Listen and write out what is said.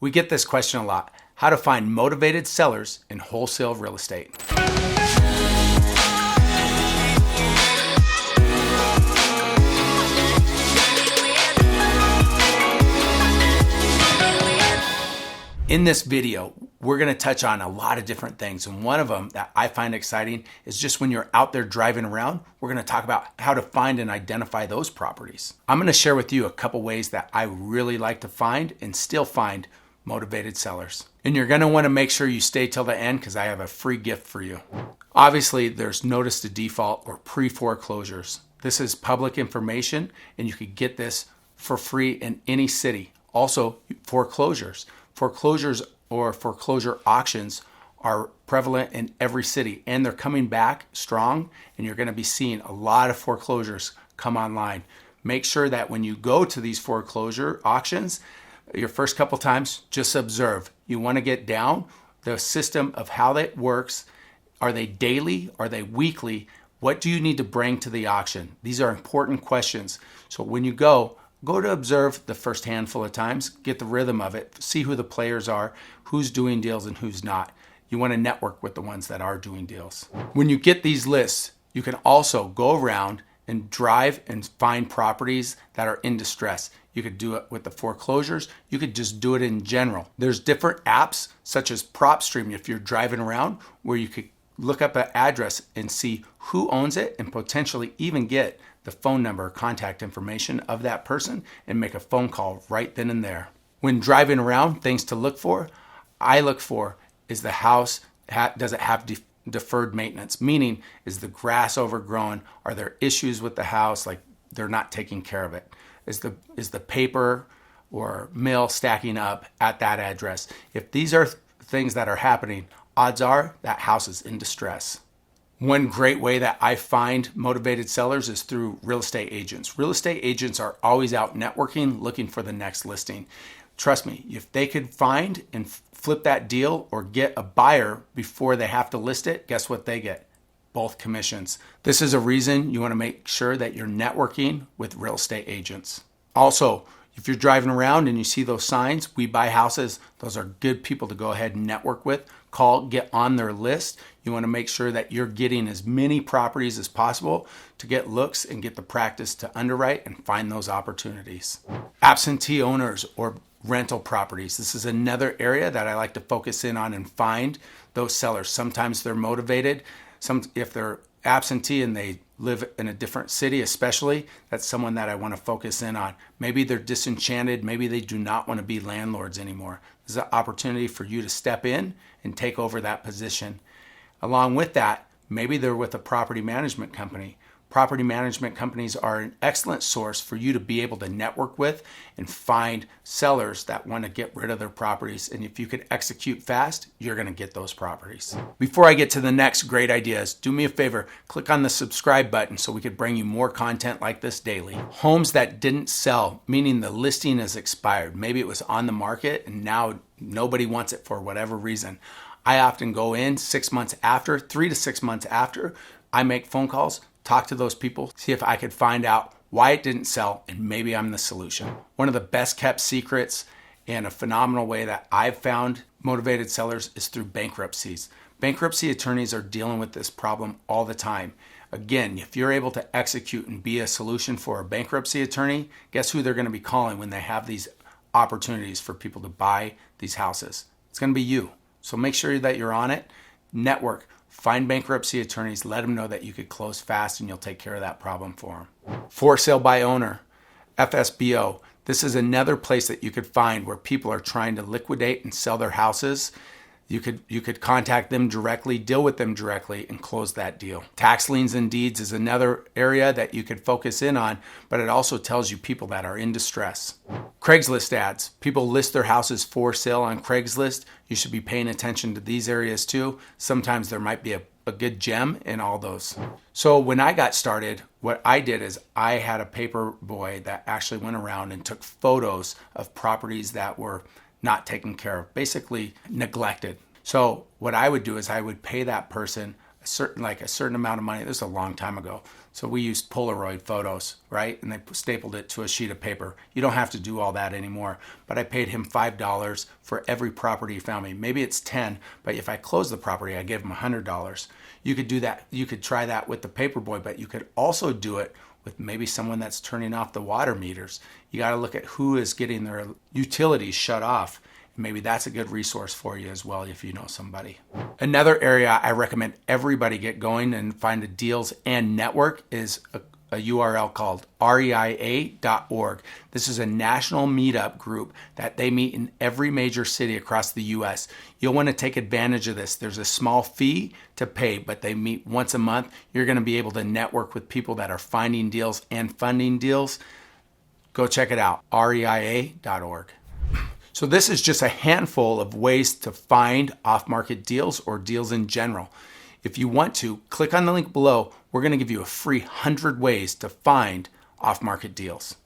We get this question a lot: how to find motivated sellers in wholesale real estate. In this video, we're going to touch on a lot of different things. And one of them that I find exciting is just when you're out there driving around, we're going to talk about how to find and identify those properties. I'm going to share with you a couple ways that I really like to find and still find motivated sellers. And you're going to want to make sure you stay till the end because I have a free gift for you. Obviously, there's notice to default or pre-foreclosures. This is public information and you could get this for free in any city. Also, foreclosures. Foreclosures or foreclosure auctions are prevalent in every city and they're coming back strong, and you're going to be seeing a lot of foreclosures come online. Make sure that when you go to these foreclosure auctions, your first couple times, just observe. You want to get down the system of how that works. Are they daily? Are they weekly? What do you need to bring to the auction? These are important questions. So when you go to observe the first handful of times, get the rhythm of it, see who the players are, who's doing deals and who's not. You want to network with the ones that are doing deals. When you get these lists, you can also go around and drive and find properties that are in distress. You could do it with the foreclosures. You could just do it in general. There's different apps such as PropStream if you're driving around, where you could look up an address and see who owns it and potentially even get the phone number or contact information of that person and make a phone call right then and there. When driving around, things to look for, I look for, is the house, does it have deferred maintenance? Meaning, is the grass overgrown? Are there issues with the house, like they're not taking care of it? Is the paper or mail stacking up at that address? If these are things that are happening, odds are that house is in distress. One great way that I find motivated sellers is through real estate agents. Real estate agents are always out networking, looking for the next listing. Trust me, if they could find and flip that deal or get a buyer before they have to list it, guess what they get? Both commissions. This is a reason you want to make sure that you're networking with real estate agents. Also, if you're driving around and you see those signs, we buy houses, those are good people to go ahead and network with. Call, get on their list. You want to make sure that you're getting as many properties as possible to get looks and get the practice to underwrite and find those opportunities. Absentee owners or rental properties. This is another area that I like to focus in on and find those sellers. Sometimes they're motivated. If they're absentee and they live in a different city especially, that's someone that I want to focus in on. Maybe they're disenchanted. Maybe they do not want to be landlords anymore. There's an opportunity for you to step in and take over that position. Along with that, maybe they're with a property management company. Property management companies are an excellent source for you to be able to network with and find sellers that want to get rid of their properties. And if you could execute fast, you're going to get those properties. Before I get to the next great ideas, do me a favor, click on the subscribe button so we could bring you more content like this daily. Homes that didn't sell, meaning the listing is expired. Maybe it was on the market and now nobody wants it for whatever reason. I often go in 6 months after, 3 to 6 months after, I make phone calls, talk to those people, see if I could find out why it didn't sell, and maybe I'm the solution. One of the best kept secrets and a phenomenal way that I've found motivated sellers is through bankruptcies. Bankruptcy attorneys are dealing with this problem all the time. Again, if you're able to execute and be a solution for a bankruptcy attorney, guess who they're going to be calling when they have these opportunities for people to buy these houses? It's going to be you. So make sure that you're on it, network, find bankruptcy attorneys, let them know that you could close fast and you'll take care of that problem for them. For sale by owner, FSBO. This is another place that you could find where people are trying to liquidate and sell their houses. You could contact them directly, deal with them directly, and close that deal. Tax liens and deeds is another area that you could focus in on, but it also tells you people that are in distress. Craigslist ads. People list their houses for sale on Craigslist. You should be paying attention to these areas too. Sometimes there might be a good gem in all those. So when I got started, what I did is I had a paper boy that actually went around and took photos of properties that were not taken care of, basically neglected. So what I would do is I would pay that person a certain amount of money. This is a long time ago. So we used Polaroid photos, right? And they stapled it to a sheet of paper. You don't have to do all that anymore. But I paid him $5 for every property he found me. Maybe it's 10, but if I close the property, I give him $100. You could do that. You could try that with the paperboy, but you could also do it with maybe someone that's turning off the water meters. You got to look at who is getting their utilities shut off. Maybe that's a good resource for you as well if you know somebody. Another area I recommend everybody get going and find a deals and network is a URL called reia.org. This is a national meetup group that they meet in every major city across the US. You'll want to take advantage of this. There's a small fee to pay, but they meet once a month. You're going to be able to network with people that are finding deals and funding deals. Go check it out, reia.org. So this is just a handful of ways to find off-market deals or deals in general. If you want to, click on the link below. We're going to give you a free 100 ways to find off-market deals.